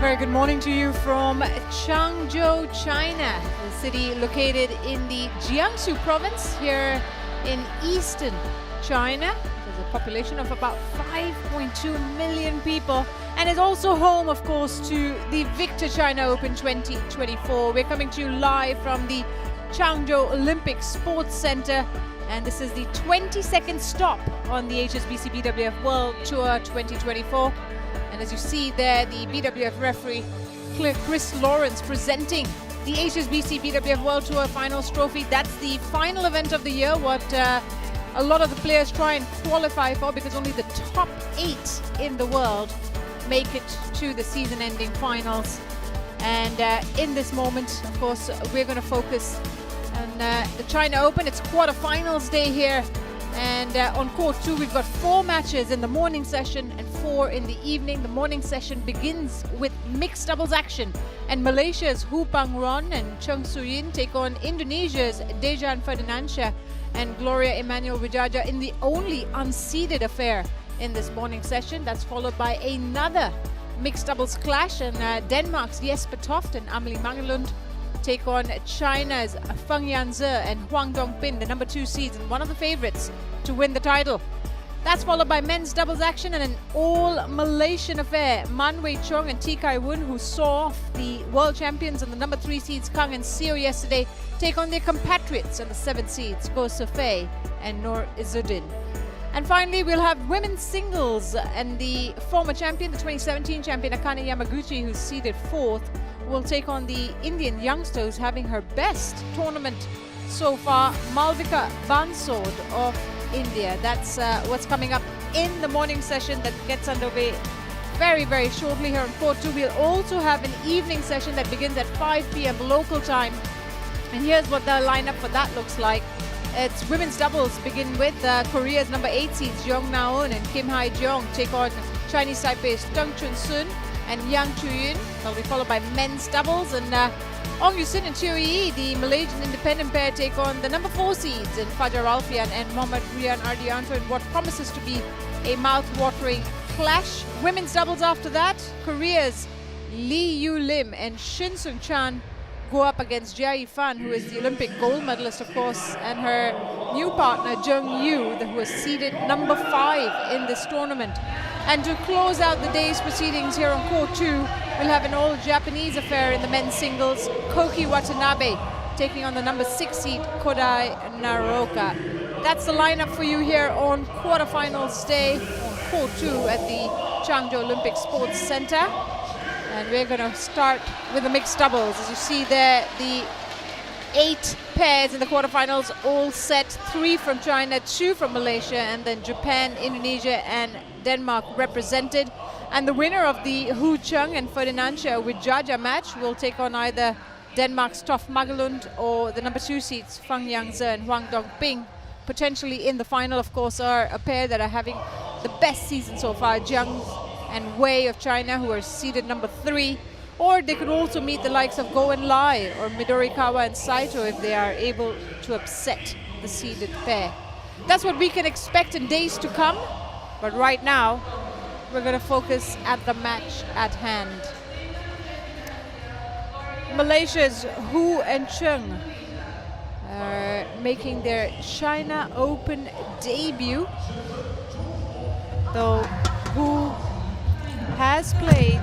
very good morning to you from Changzhou, China, the city located in the Jiangsu province here in eastern China. There's a population of about 5.2 million people, and is also home, of course, to the Victor China Open 2024. We're coming to you live from the Changzhou Olympic Sports Center, and this is the 22nd stop on the HSBC BWF World Tour 2024. And as you see there, the BWF referee Chris Lawrence presenting the HSBC BWF World Tour Finals Trophy. That's the final event of the year, what a lot of the players try and qualify for, because only the top 8 in the world make it to the season-ending finals. And in this moment, of course, we're going to focus on the China Open. It's quarterfinals day here. And on court 2, we've got 4 matches in the morning session and 4 in the evening. The morning session begins with mixed doubles action, and Malaysia's Hu Pang-ron and Cheng Su-yin take on Indonesia's Dejan Ferdinansyah and Gloria Emmanuel Widjaja in the only unseeded affair in this morning session. That's followed by another mixed doubles clash, and Denmark's Jesper Toft and Amelie Mangelund take on China's Feng Yanze and Huang Dongping, the number 2 seeds and one of the favorites to win the title. That's followed by men's doubles action and an all-Malaysian affair. Man Wei Chong and T Kai Woon, who saw off the world champions and the number 3 seeds Kang and Seo yesterday, take on their compatriots and the 7 seeds Ko Sefei and Noor Izzuddin. And finally, we'll have women's singles, and the former champion, the 2017 champion Akane Yamaguchi, who's seeded 4th, will take on the Indian youngster who's having her best tournament so far, Malvika Bansod of India. That's what's coming up in the morning session that gets underway very, very shortly here on court 2. We'll also have an evening session that begins at 5 p.m. local time. And here's what the lineup for that looks like. It's women's doubles, begin with Korea's number 8 seeds Jeong Na-eun and Kim Hae-jeong take on Chinese Taipei's Deng Chun-sun and Yang Chu-yun. That'll be followed by men's doubles, and Ong Yu-sin and Cheo Yi, the Malaysian independent pair, take on the number 4 seeds in Fajar Alfian and Mohammad Rian Ardianto in what promises to be a mouth-watering clash. Women's doubles after that, Korea's Lee Yu Lim and Shin Sung Chan go up against Jia Yifan, who is the Olympic gold medalist, of course, and her new partner, Jung Yu, who was seeded number 5 in this tournament. And to close out the day's proceedings here on court 2, we'll have an all-Japanese affair in the men's singles, Koki Watanabe taking on the number 6 seed Kodai Naroka. That's the lineup for you here on quarterfinals day on court 2 at the Changzhou Olympic Sports Center. And we're going to start with the mixed doubles. As you see there, the 8 pairs in the quarterfinals, all set. 3 from China, 2 from Malaysia, and then Japan, Indonesia, and Denmark represented. And the winner of the Hu Cheng and Ferdinansyah Widjaja match will take on either Denmark's Toft Magelund or the number 2 seeds Feng Yanze and Huang Dongping. Potentially in the final, of course, are a pair that are having the best season so far, Jiang and Wei of China, who are seeded number 3. Or they could also meet the likes of Go and Lai or Midorikawa and Saito if they are able to upset the seeded pair. That's what we can expect in days to come. But right now, we're going to focus at the match at hand. Malaysia's Hu and Cheng are making their China Open debut. Though Hu has played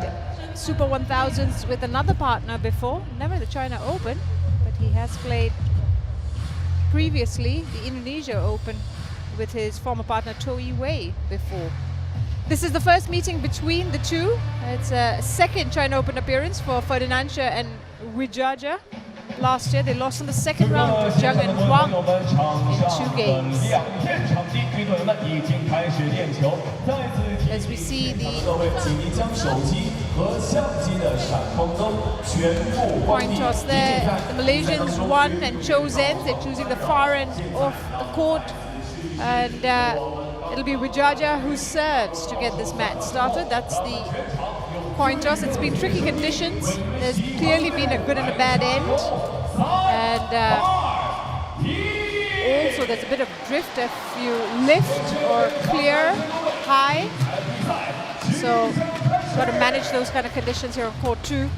Super 1000s with another partner before, never the China Open, but he has played previously the Indonesia Open with his former partner Toi Wei before. This is the first meeting between the two. It's a second China Open appearance for Ferdinansyah and Widjaja. Last year they lost in the second round to Zhang and Huang in 2 games. As we see the point toss there, the Malaysians won and chose ends. They're choosing the far end of the court, and it'll be Widjaja who serves to get this match started. That's the point toss. It's been tricky conditions. There's clearly been a good and a bad end, and also there's a bit of drift if you lift or clear high. So got to manage those kind of conditions here on court 2.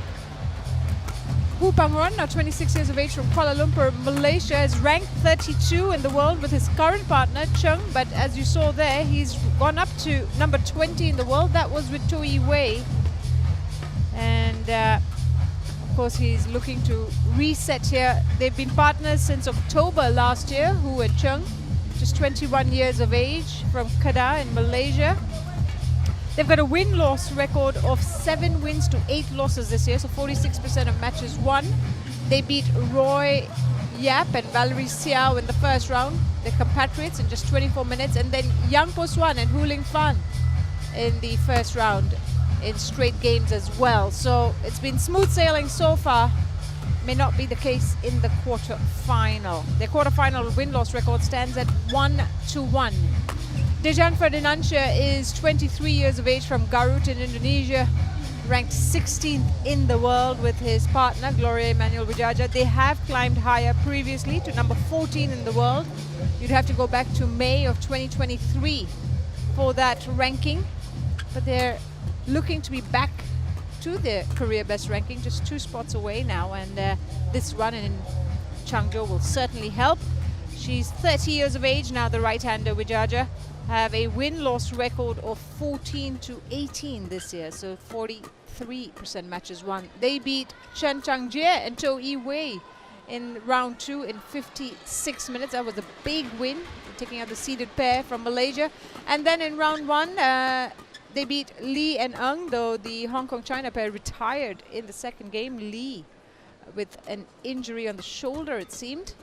Hu Pangron, now 26 years of age from Kuala Lumpur, Malaysia, is ranked 32 in the world with his current partner, Cheng. But as you saw there, he's gone up to number 20 in the world. That was with Toi Wei. And of course, he's looking to reset here. They've been partners since October last year, Hu and Cheng, just 21 years of age from Kedah in Malaysia. They've got a win-loss record of 7 wins to 8 losses this year, so 46% of matches won. They beat Roy Yap and Valerie Xiao in the first round, their compatriots, in just 24 minutes, and then Yang Po Swan and Hu Ling Fan in the first round in straight games as well. So it's been smooth sailing so far. May not be the case in the quarter-final. Their quarter-final win-loss record stands at 1-1. Dejang Ferdinansyah is 23 years of age from Garut in Indonesia, ranked 16th in the world with his partner, Gloria Emmanuel Widjaja. They have climbed higher previously to number 14 in the world. You'd have to go back to May of 2023 for that ranking, but they're looking to be back to their career best ranking, just 2 spots away now, and this run in Changzhou will certainly help. She's 30 years of age now, the right-hander Widjaja, have a win-loss record of 14-18 this year, so 43% matches won. They beat Chen Changjie and Toi Wei in round 2 in 56 minutes. That was a big win, taking out the seeded pair from Malaysia. And then in round 1, they beat Lee and Ng, though the Hong Kong-China pair retired in the second game. Lee with an injury on the shoulder, it seemed.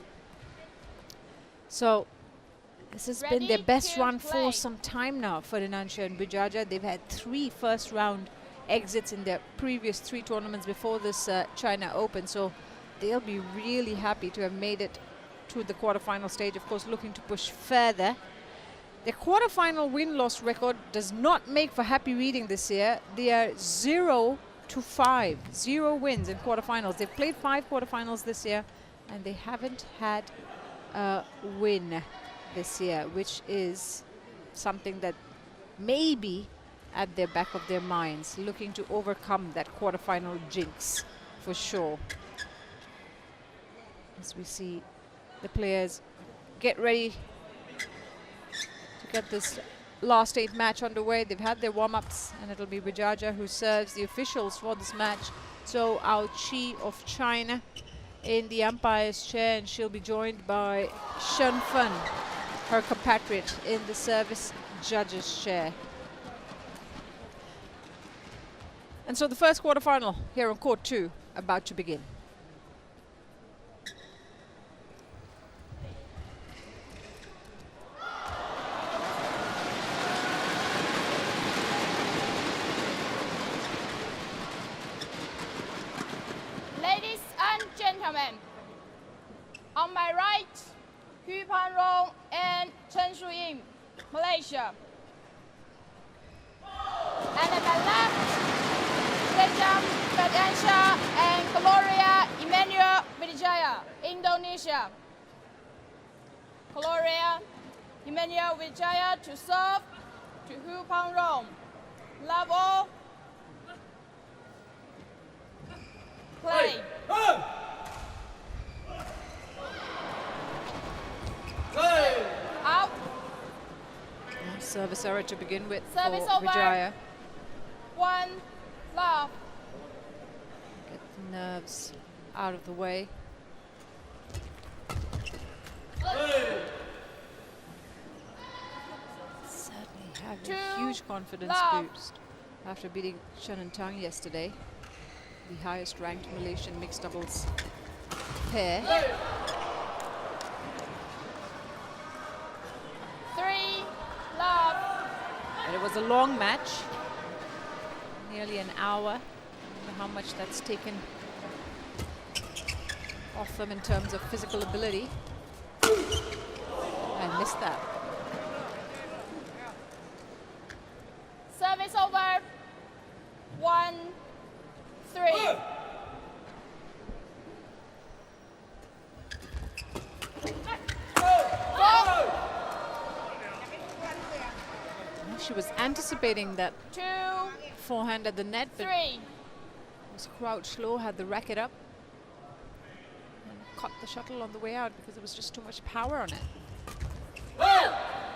So this has been their best run for some time now, Ferdinansyah and Widjaja. They've had 3 first-round exits in their previous 3 tournaments before this China Open, so they'll be really happy to have made it to the quarterfinal stage, of course, looking to push further. Their quarterfinal win-loss record does not make for happy reading this year. They are 0-5, 0 wins in quarterfinals. They've played 5 quarterfinals this year, and they haven't had a win this year, which is something that may be at the back of their minds, looking to overcome that quarterfinal jinx for sure. As we see the players get ready to get this last 8 match underway. They've had their warm-ups, and it'll be Widjaja who serves the officials for this match. So Ao Chi of China in the umpire's chair, and she'll be joined by Shen Fen, her compatriot, in the service judge's chair. And so the first quarterfinal here on court 2 about to begin. Ladies and gentlemen, on my right, Hu Panrong and Chen Shuying, Malaysia. And at my left, Dejang Ferdinansyah and Gloria Emmanuel Widjaja, Indonesia. Gloria Emmanuel Widjaja to serve to Hu Panrong. Love all. Play. Out. Service error to begin with Service for over. Widjaja. 1 love. Get the nerves out of the way. Certainly have a huge confidence boost after beating Shen and Tang yesterday, the highest ranked Malaysian mixed doubles pair. 3 love. But it was a long match, nearly an hour. I don't know how much that's taken off them in terms of physical ability. I missed that. Service over. 1-3. She was anticipating that forehand at the net, but 3. was crouched low, had the racket up, and caught the shuttle on the way out because there was just too much power on it.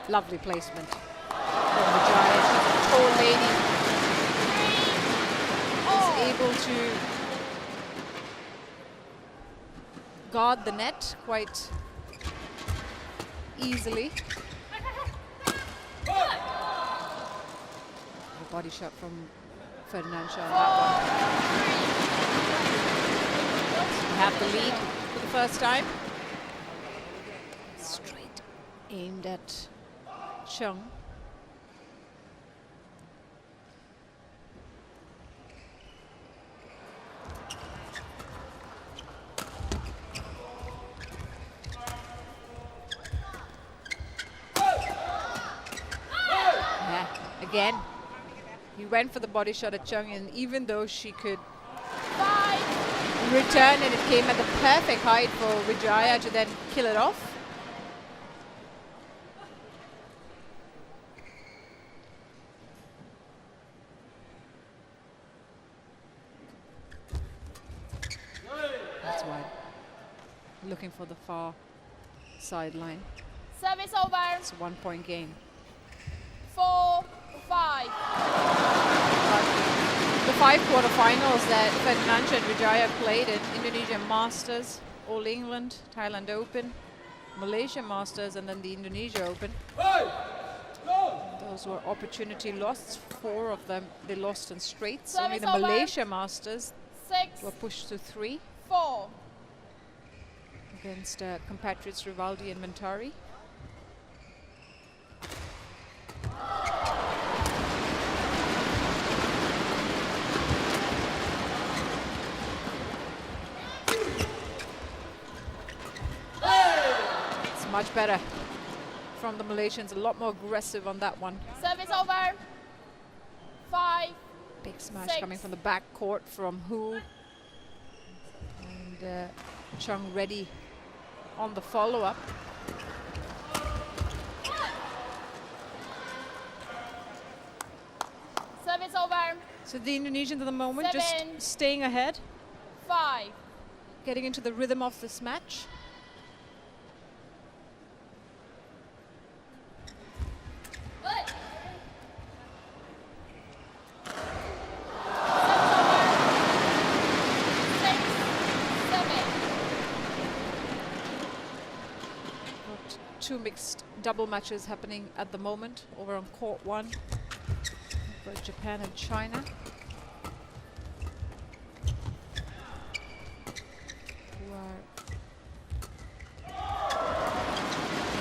Lovely placement from Widjaja. She's a tall lady. Is able to guard the net quite easily. The body shot from Ferdinansyah on that one. We have the lead for the first time. Straight aimed at Cheng. Again, he went for the body shot at Cheng, and even though she could return, and it came at the perfect height for Widjaja to then kill it off. That's why. Looking for the far sideline. Service over. It's a 1-point game. 4-5. The 5 quarterfinals that Ferdinansyah and Widjaja played in Indonesia Masters, All England, Thailand Open, Malaysia Masters, and then the Indonesia Open. Those were opportunity lost. 4 of them they lost in straights. Only the Malaysia Masters were pushed to 3. 4. Against compatriots Rivaldi and Mentari. Much better from the Malaysians, a lot more aggressive on that one. Service over. 5. Big smash 6. coming from the back court from Hu. And Cheng ready on the follow-up. Service over. So the Indonesians at the moment 7. just staying ahead, 5. getting into the rhythm of this match. Two mixed double matches happening at the moment over on court 1 for Japan and China. Who are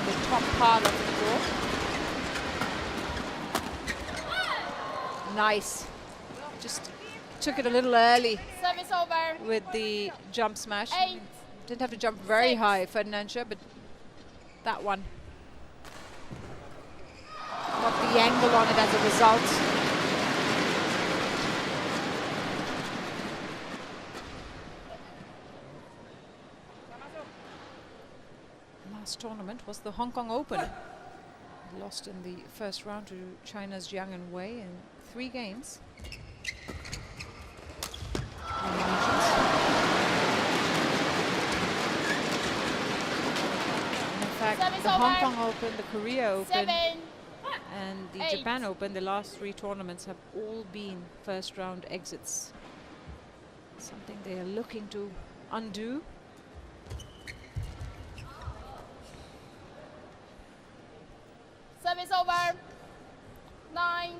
in the top part of the court. Nice. Just took it a little early Service over. with the jump smash. 8. Didn't have to jump very 6. high, Ferdinansyah, but that one got the angle on it as a result. Last tournament was the Hong Kong Open. Lost in the first round to China's Jiang and Wei in 3 games. The Hong Kong Open, the Korea Open, 7. and the 8. Japan Open, the last 3 tournaments have all been first round exits. Something they are looking to undo. Service over. 9.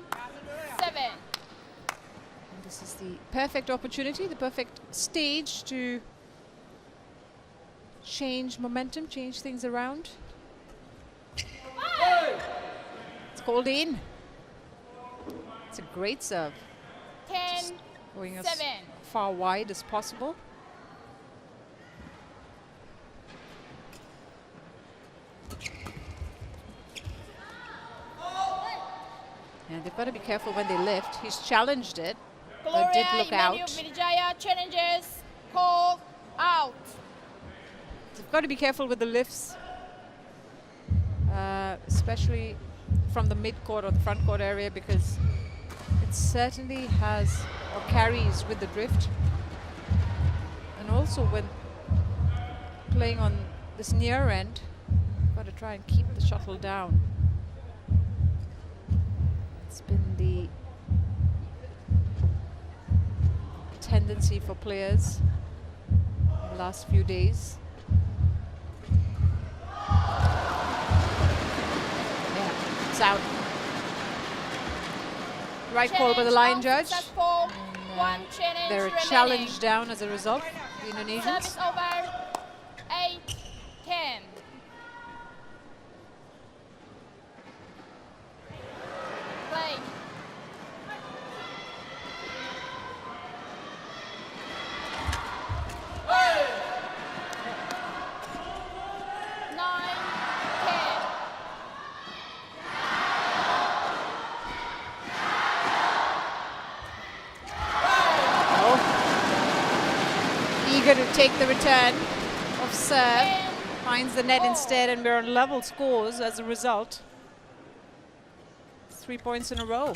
7. And this is the perfect opportunity, the perfect stage to change momentum, change things around. It's called in. It's a great serve. 10. Going as 7. far wide as possible. And they've got to be careful when they lift. He's challenged it, but did look out. Widjaja challenges. Call out. They've got to be careful with the lifts, especially from the mid-court or the front court area, because It certainly has or carries with the drift. And also when playing on this near end, got to try and keep the shuttle down. It's been the tendency for players in the last few days. Yeah, it's out. Right call by the line judge. They're challenged down as a result, the Indonesians. Service over, 8-10. Play. 9-10. Eager to take the return of serve, finds the net instead, and we're on level scores as a result. 3 points in a row.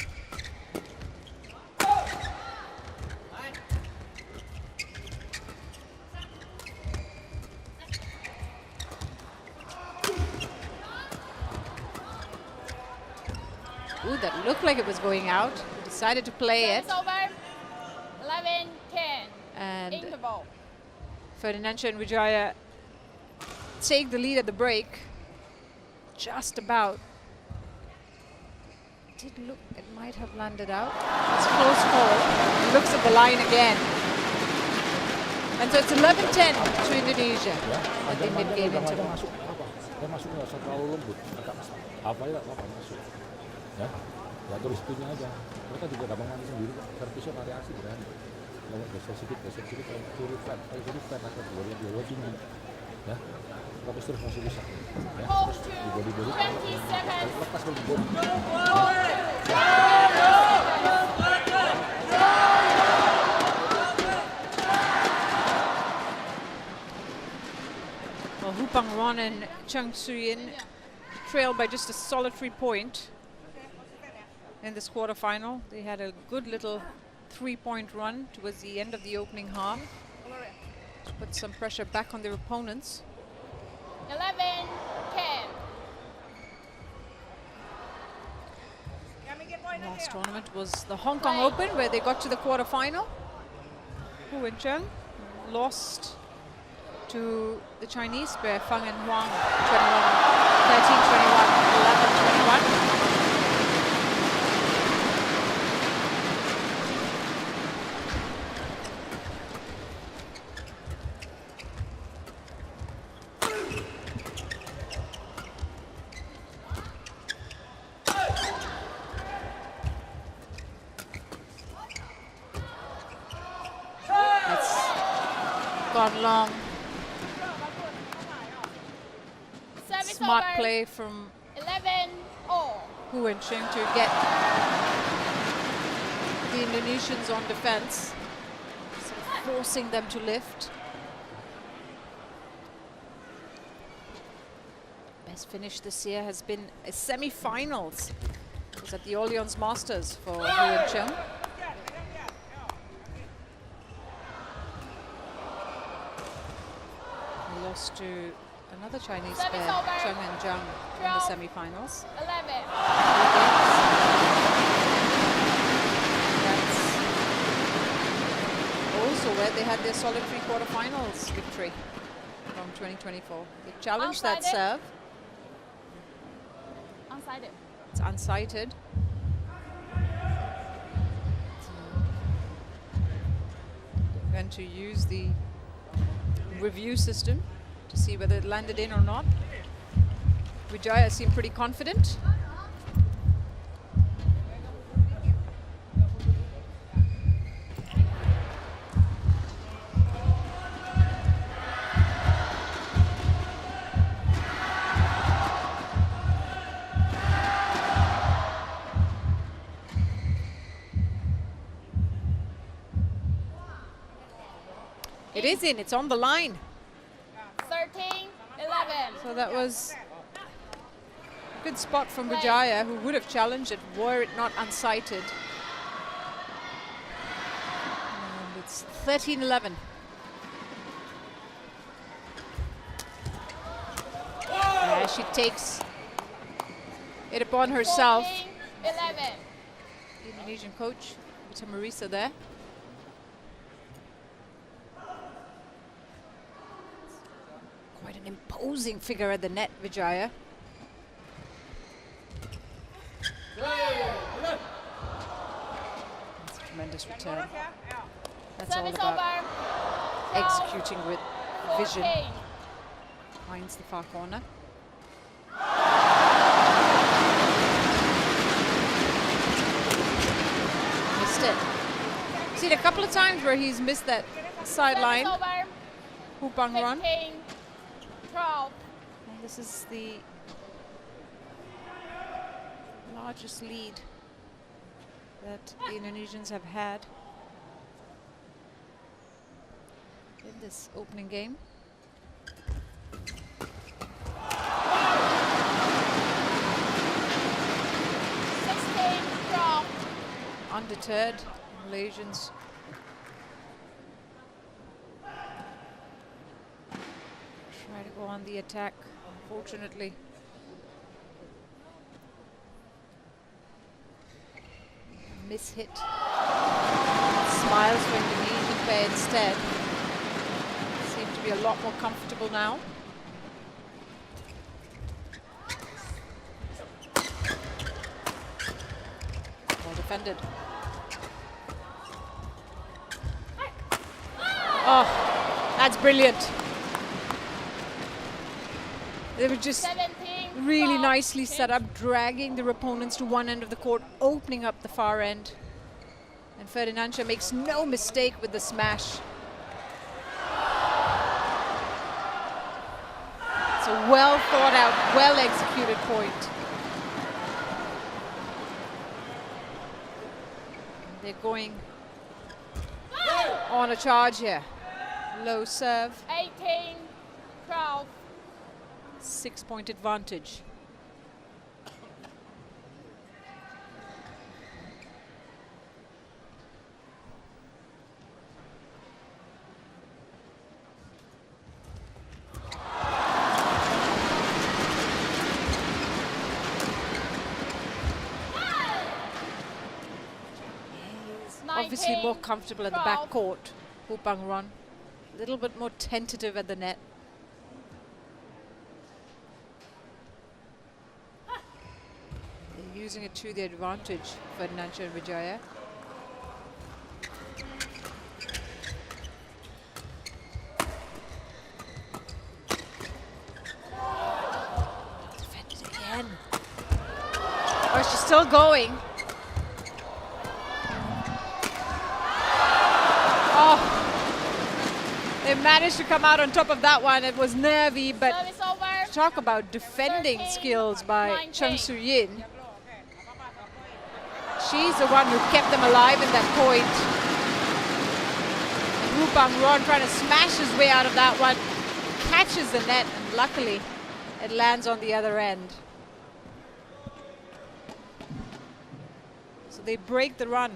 Ooh, that looked like it was going out. He decided to play it. Service over, 11-10. And Interval. Ferdinansyah and Widjaja take the lead at the break. Just about. Did look, it might have landed out. It's a close call. He looks at the line again. And so it's 11-10 to Indonesia at the mid-game interval. Dia masuknya nggak usah terlalu lembut, agak apa ya, apa masuk, ya, ya terus itunya aja. Mereka juga gampang mandi sendiri, servisnya variasi berani. Kalau geser sedikit, kalau kiri flat, atau dua tinggi, ya. Fokus terus masih bisa, ya. Terus di body lepas kalau di body. Well, Hupang Ron and Cheng trailed by just a solitary point in this quarterfinal. They had a good little 3-point run towards the end of the opening half to put some pressure back on their opponents. 11-10. Last tournament was the Hong Kong Open, where they got to the quarterfinal. Hu and Cheng lost to the Chinese pair, Fang and Huang, 13-21, 11-21. Gone long. Service Smart over, play from 11-all. Hu and Cheng to get the Indonesians on defense, sort of forcing them to lift. Best finish this year has been a semi-finals. It was at the Allianz Masters for Hu and Cheng. Lost to another Chinese pair, Cheng and Zhang, in the semi-finals. 11. That's also where they had their solitary quarterfinals victory from 2024. They challenged that serve. Unsighted. It's unsighted. They're going to use the review system to see whether it landed in or not. Widjaja seemed pretty confident. It is in, it's on the line. 13-11. So that was a good spot from Widjaja, who would have challenged it were it not unsighted. It's 13-11. She takes it upon herself. 14-11. The Indonesian coach, Vita Marisa, there. Quite an imposing figure at the net, Widjaja. That's a tremendous return. That's all Service about over. executing with vision. 14. Finds the far corner. Missed it. Seen a couple of times where he's missed that sideline. Service over. Hupang run. 15-12. And this is the largest lead that the Indonesians have had in this opening game. Undeterred, Malaysians try to go on the attack, unfortunately. Mishit. Smiles for Indonesian pair instead. Seem to be a lot more comfortable now. Well defended. Oh, that's brilliant. They were just really nicely set up, dragging their opponents to one end of the court, opening up the far end. And Ferdinansyah makes no mistake with the smash. It's a well thought out, well executed point. They're going on a charge here. Low serve. 18-12. 6-point advantage. Obviously more comfortable at the back court. Hupang run. A little bit more tentative at the net. They're using it to their advantage, Ferdinansyah and Widjaja. Defended again. Oh, she's still going. They managed to come out on top of that one. It was nervy, but talk about defending skills by Cheng Sudirman. She's the one who kept them alive in that point. And Hupang Ron trying to smash his way out of that one. Catches the net, and luckily it lands on the other end. So they break the run.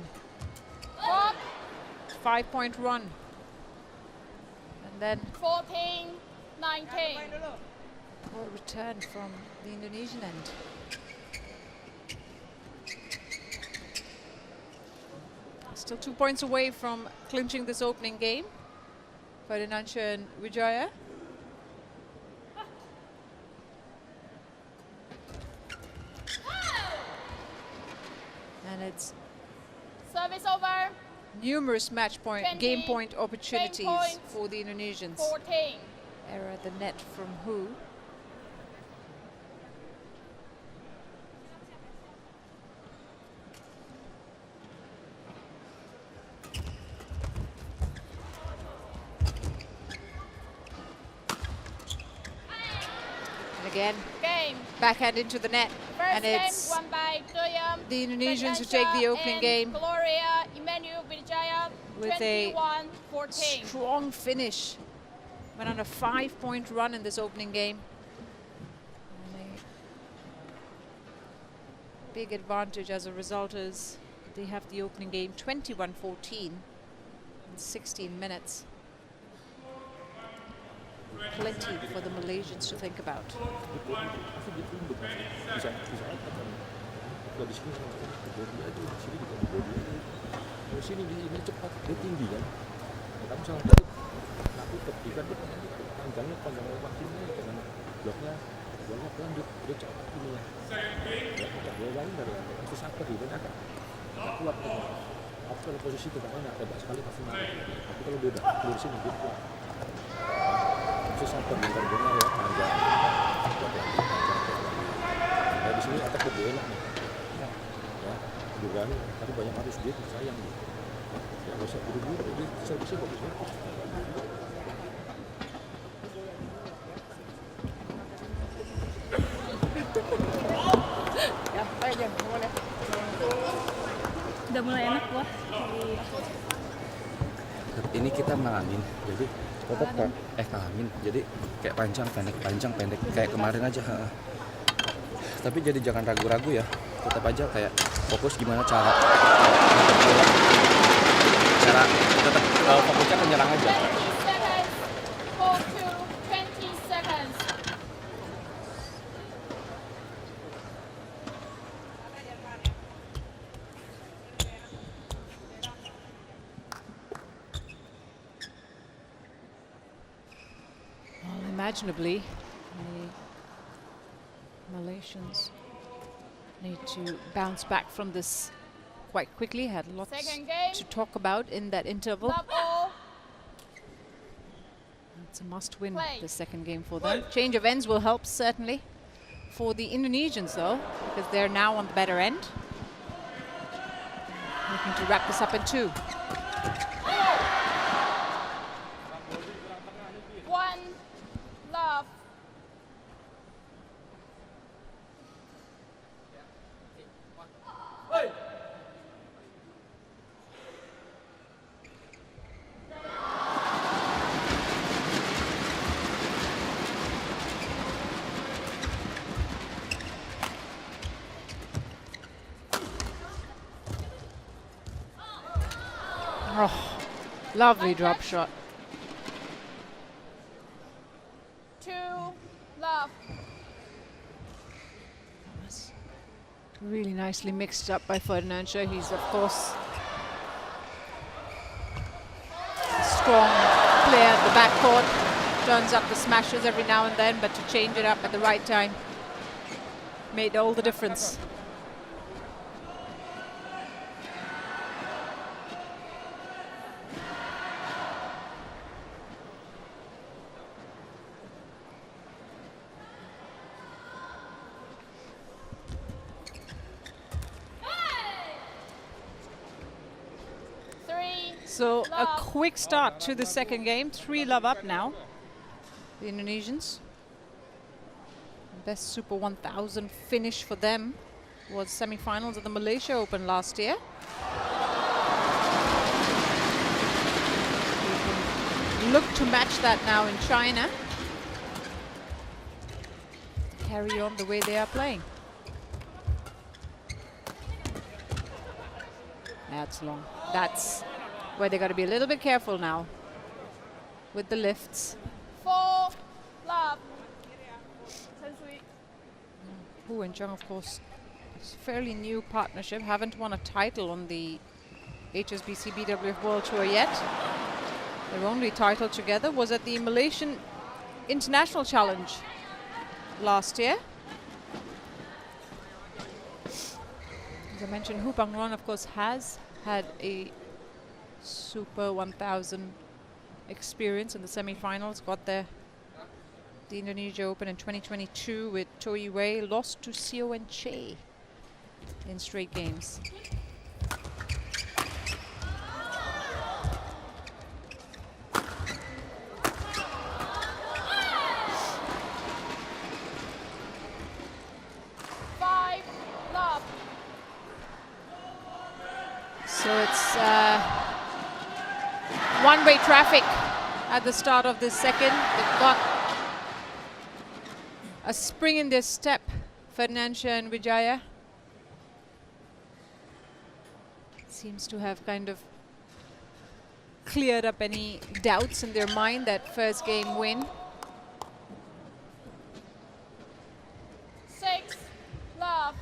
5-point run. And then 14-19. poor return from the Indonesian end. Still 2 points away from clinching this opening game. Ferdinansyah and Widjaja. And it's Service over. numerous match point, 20, game point opportunities points, for the Indonesians. 14. Error at the net from Hu. And again, Game. backhand into the net. First And game it's won by the Indonesians who take the opening game Gloria Emmanuel Widjaja with a 21-14. strong finish. Went on a 5-point run in this opening game. And a big advantage as a result is they have the opening game 21-14. in 16 minutes. Plenty for the Malaysians to think about. Bisa apa kan? Kalau di sini body aja, di sini juga body aja. Di sini ini cepat, dia tinggi kan. Kamu salah tadi, nak tutup ikan tuh panjang lewat sini dengan bloknya pelan dia cepat ini ya. Ya kita bayangin dari itu sampai di mana agak kuat tuh. Aku kalau posisi itu makanya agak sekali pasti mati. Tapi kalau beda, dari sini dia kuat. Itu sampai di karbonnya ya, panjang. Ya di sini atak lebih enak nih. Ya, bukan, tapi banyak harus dia sayang gitu. Ya nggak usah buru-buru, dia servisnya bagus. Ya, ayo boleh. Udah mulai enak loh. Ini kita malamin, jadi kalamin, jadi kayak panjang pendek kayak kemarin aja. Tapi jadi jangan ragu-ragu ya, tetap aja kayak fokus gimana cara tetap fokusnya ke nyerang aja. 20 seconds. Well, imaginably, the Malaysians need to bounce back from this quite quickly. Had lots Second game. to talk about in that interval. Love all. It's a must-win, Play. the second game for them. Change of ends will help, certainly, for the Indonesians, though, because they're now on the better end. Looking to wrap this up in 2. 1 love. Oh, lovely drop shot. 2 love. Was really nicely mixed up by Ferdinansyah. He's, of course, a strong player at the backcourt. Turns up the smashes every now and then, but to change it up at the right time made all the difference. So a quick start to the second game. 3 love up now, the Indonesians. Best Super 1000 finish for them was semi-finals at the Malaysia Open last year. We can look to match that now in China. Carry on the way they are playing. That's long. That's where they got to be a little bit careful now with the lifts. 4 love. Hu and Cheng, of course, it's a fairly new partnership. Haven't won a title on the HSBC BWF World Tour yet. Their only title together was at the Malaysian International Challenge last year. As I mentioned, Hu Pangron, of course, has had a Super 1000 experience in the semi-finals. Got there the Indonesia Open in 2022 with Choi Wei, lost to Seo and Che in straight games. So it's one-way traffic at the start of this second. They've got a spring in their step, Ferdinansyah and Widjaja. Seems to have kind of cleared up any doubts in their mind, that first game win. 6 love.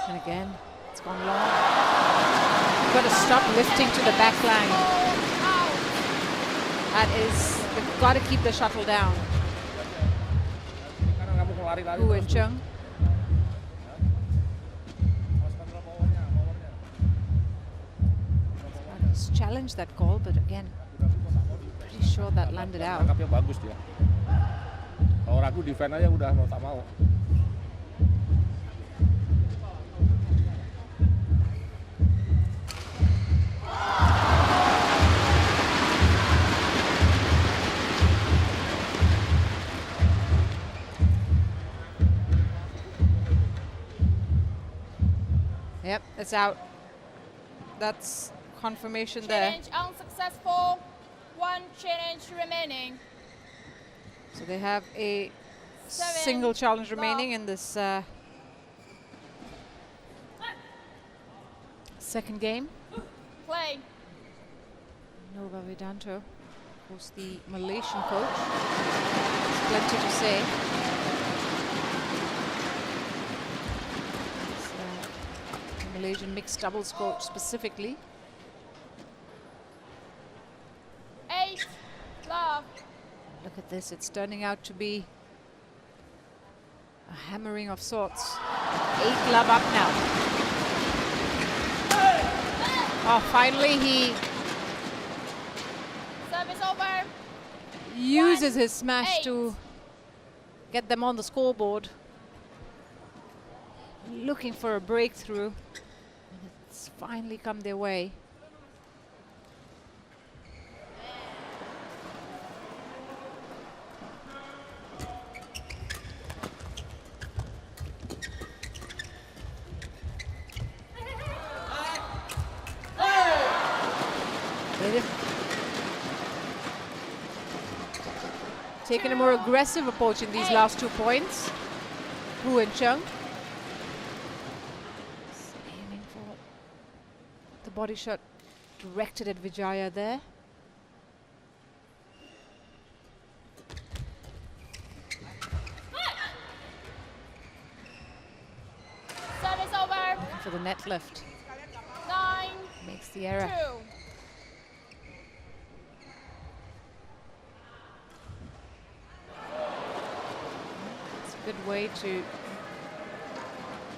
And again, it's gone long. You've got to stop lifting to the back line. That is, you've got to keep the shuttle down. Hu and Cheng. Challenged that call, but again, pretty sure that landed out. Tangkapnya bagus dia. Kalau ragu defend aja udah mau tak mau. Yep, it's out. That's confirmation there. Challenge unsuccessful. 1 challenge remaining. So they have a 7 single challenge love. remaining in this second game. Play. Nova Vedanto, who's the Malaysian coach. There's plenty to say. He's, Malaysian mixed doubles coach specifically. 8 love. Look at this, it's turning out to be a hammering of sorts. 8 love up now. Oh, finally he Service over. uses 1, his smash 8. to get them on the scoreboard. Looking for a breakthrough. And it's finally come their way. They've taken a more aggressive approach in these last 2 points. Hu and Cheng. Aiming for the body shot directed at Widjaja there. Service over. Looking for the net lift. 9 Makes the error. 2. It's a good way to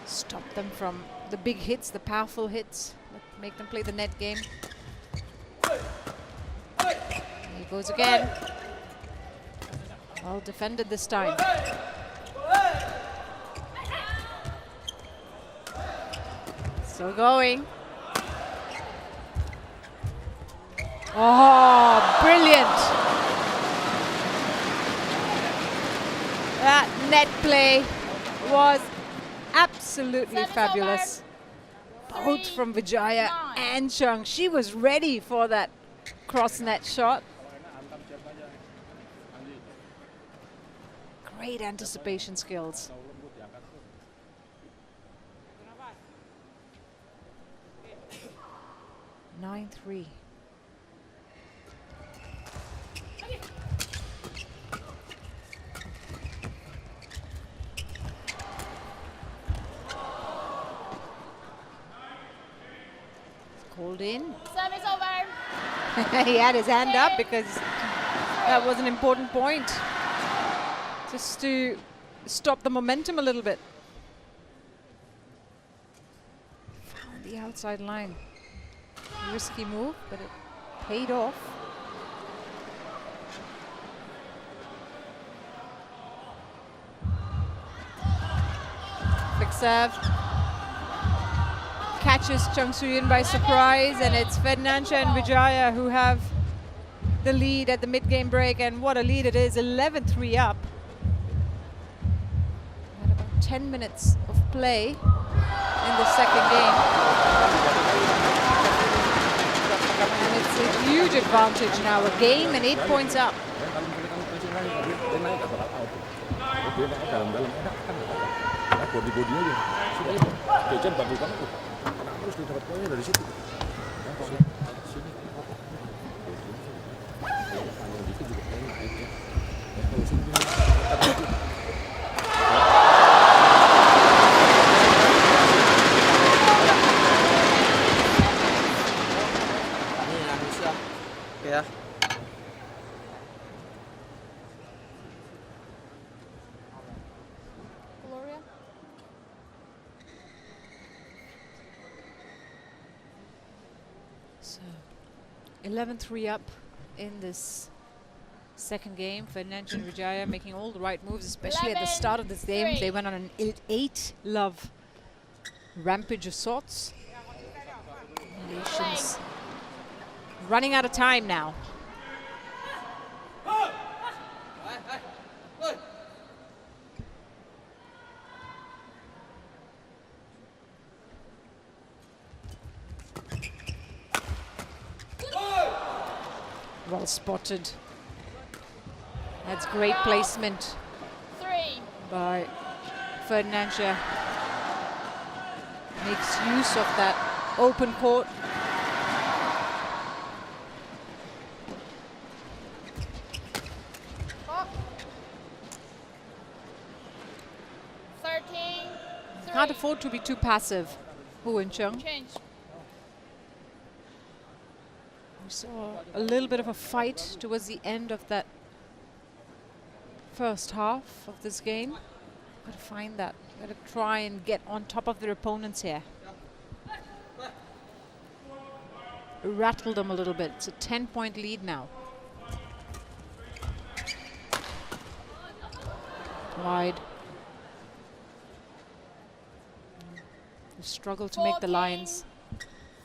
stop them from the big hits, the powerful hits, that make them play the net game. Here he goes again. Well defended this time. Still going. Oh, brilliant. That net play was absolutely Service fabulous. over. Both 3, from Widjaja 9. and Cheng. She was ready for that cross net shot. Great anticipation skills. 9-3. Called in. Service over. He had his hand up because that was an important point. Just to stop the momentum a little bit. Found the outside line. Risky move, but it paid off. Flick serve. Catches Cheng Soo-Yun by surprise, and it's Ferdinansyah and Widjaja who have the lead at the mid-game break, and what a lead it is, 11-3 up. Had about 10 minutes of play in the second game. And it's a huge advantage now, a game and 8 points up. Oke, dalam-dalam enak kan nggak apa-apa. Nah, body aja. Sudah itu. Jajan bagus banget tuh. Karena terus dia dapat poinnya dari situ. Nah, kalau sini apa? Kalau gitu juga enak aja. Ya, kalau sini kita Ya. Gloria. So 11-3 up in this second game. Ferdinansyah and Widjaja making all the right moves, especially at the start of this game. They went on an 8-love rampage of sorts. Malaysians running out of time now. Well spotted. That's great placement 3. by Ferdinansyah. Makes use of that open court. Oh. 13. Can't afford to be too passive. Hu and Cheng. Change. We saw a little bit of a fight towards the end of that first half of this game. Gotta find that. Gotta try and get on top of their opponents here. Rattled them a little bit. It's a 10-point lead now. Wide. They struggle to make the lines.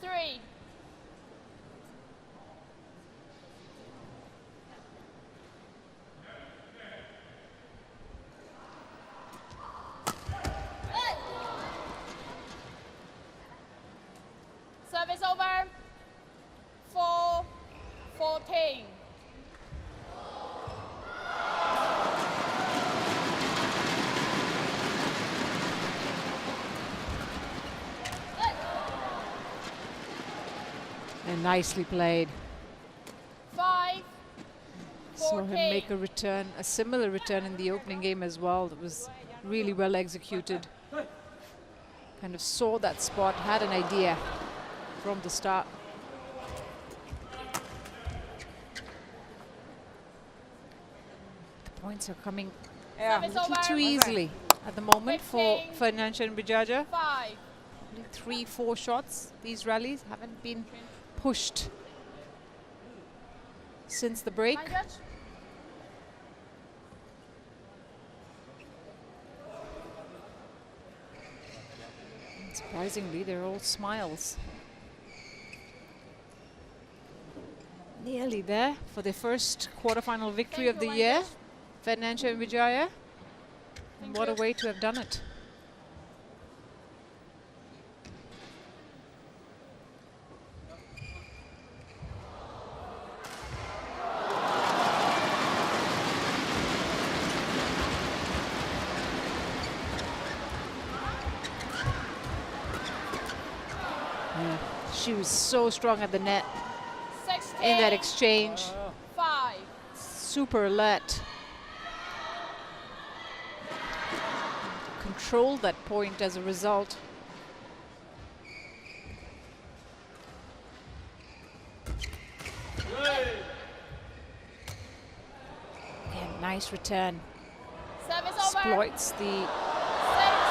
3. Service over. 4-14. And nicely played. 5. Saw him make a return, a similar return in the opening game as well. That was really well executed. Kind of saw that spot, had an idea from the start. The points are coming a little too easily at the moment for Ferdinansyah and Widjaja. 5. Only 3-4 shots. These rallies haven't been pushed since the break. Line judge. Surprisingly, they're all smiles. Nearly there for their first quarterfinal victory of the year. Ferdinansyah and Widjaja. And what a way to have done it. Yeah, she was so strong at the net 16. in that exchange. 5. Super alert. Controlled that point as a result. Again, nice return. Service over. Exploits the 6.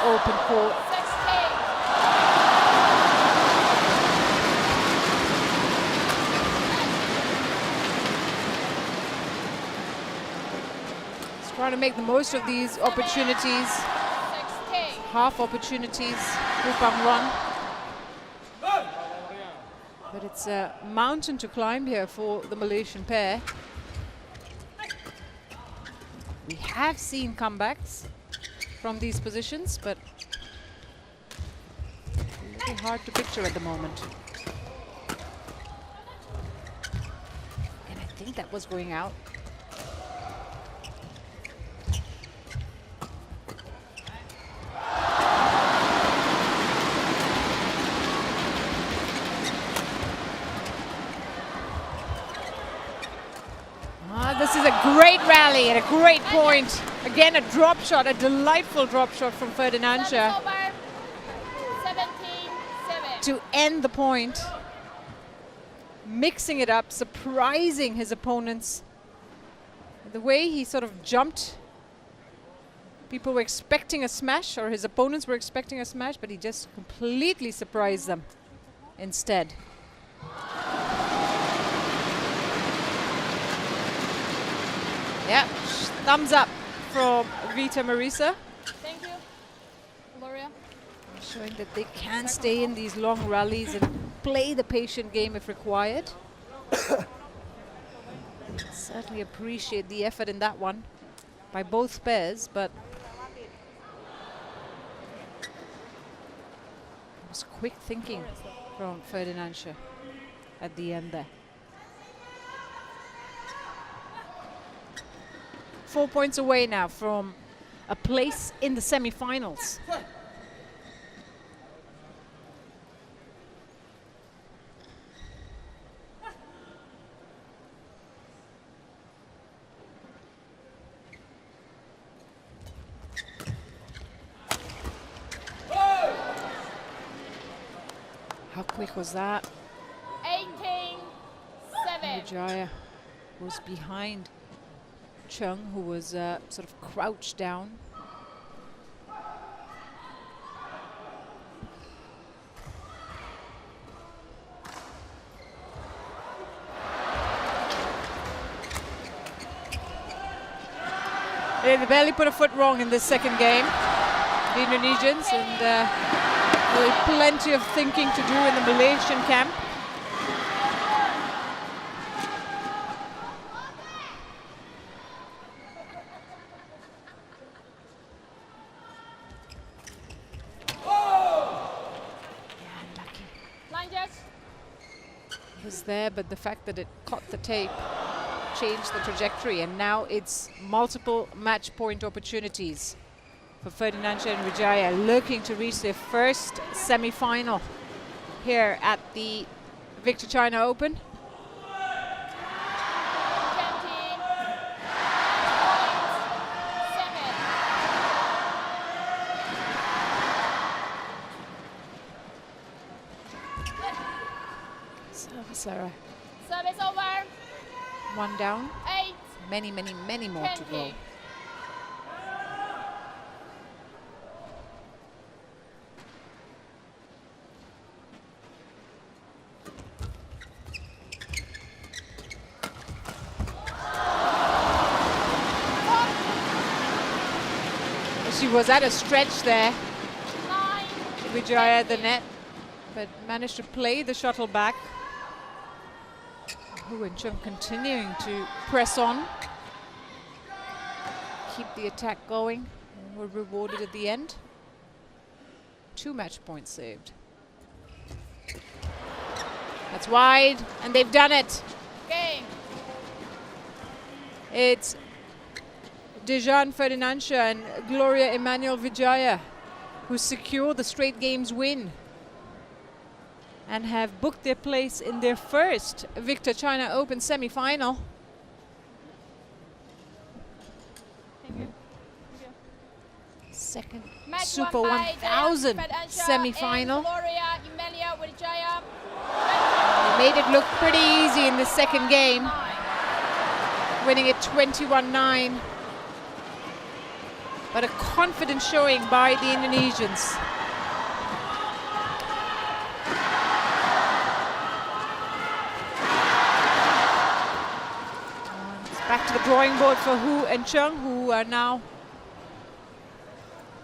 open court. 16. He's trying to make the most of these opportunities. 16. Half opportunities, Kupang run. But it's a mountain to climb here for the Malaysian pair. We have seen comebacks from these positions, but a little hard to picture at the moment. And I think that was going out. great rally and a great point. Again, a drop shot, a delightful drop shot from Ferdinansyah Over. 17-7. to end the point. Mixing it up, surprising his opponents. The way he sort of jumped. People were expecting a smash, or his opponents were expecting a smash, but he just completely surprised them instead. Yeah, thumbs up from Vita Marisa. Thank you, Gloria. Showing that they can stay in these long rallies and play the patient game if required. Certainly appreciate the effort in that one by both pairs, but it was quick thinking from Ferdinansyah at the end there. 4 points away now from a place in the semi-finals. How quick was that? 18-7. Widjaja was behind Cheng, who was sort of crouched down. They barely put a foot wrong in this second game, the Indonesians, and there was plenty of thinking to do in the Malaysian camp. Was there, but the fact that it caught the tape changed the trajectory, and now it's multiple match point opportunities for Ferdinansyah and Widjaja, looking to reach their first semi-final here at the Victor China Open. Sarah. Service over. One down. 8. Many more to go. She was at a stretch there. 9. Widjaja at the net, but managed to play the shuttle back. Hu and Cheng continuing to press on, keep the attack going, and were rewarded at the end. 2 match points saved. That's wide, and they've done it. Game. It's Dejan Ferdinansyah and Gloria Emmanuel Widjaja who secure the straight games win and have booked their place in their first Victor China Open semi-final. Thank you. Second Match Super won by 1000 Ferdinansyah semi-final. and Gloria Emmanuel Widjaja. They made it look pretty easy in the second game, winning it 21-9. But a confident showing by the Indonesians. Back to the drawing board for Hu and Cheng, who are now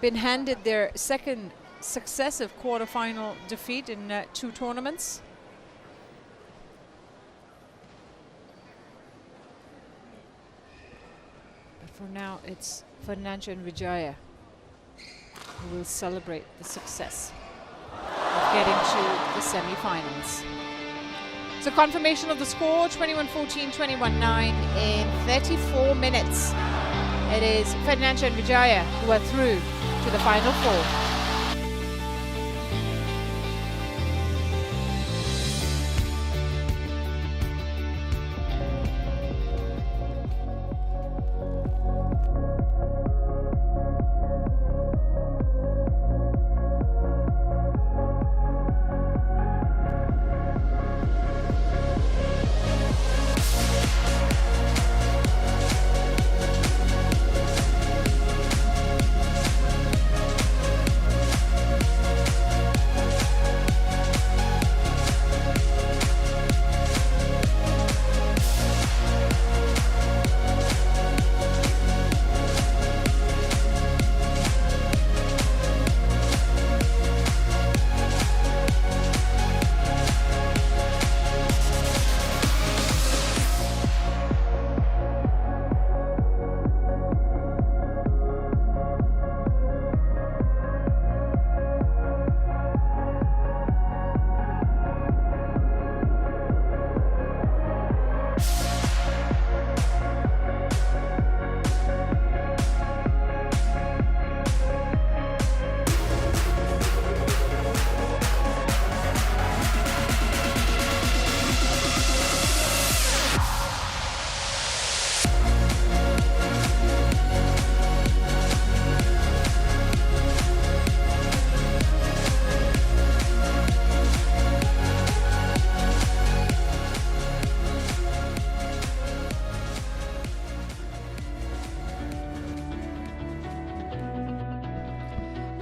been handed their second successive quarterfinal defeat in 2 tournaments. But for now, it's Ferdinansyah and Widjaja who will celebrate the success of getting to the semi-finals. So confirmation of the score, 21-14, 21-9 in 34 minutes. It is Ferdinansyah and Widjaja who are through to the Final 4.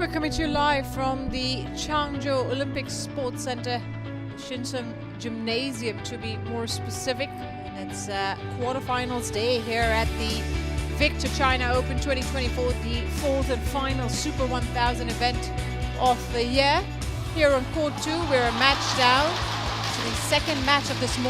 We're coming to you live from the Changzhou Olympic Sports Center, Shinseng Gymnasium to be more specific. And it's quarterfinals day here at the Victor China Open 2024, the fourth and final Super 1000 event of the year. Here on court 2, we're a match down to the second match of this morning.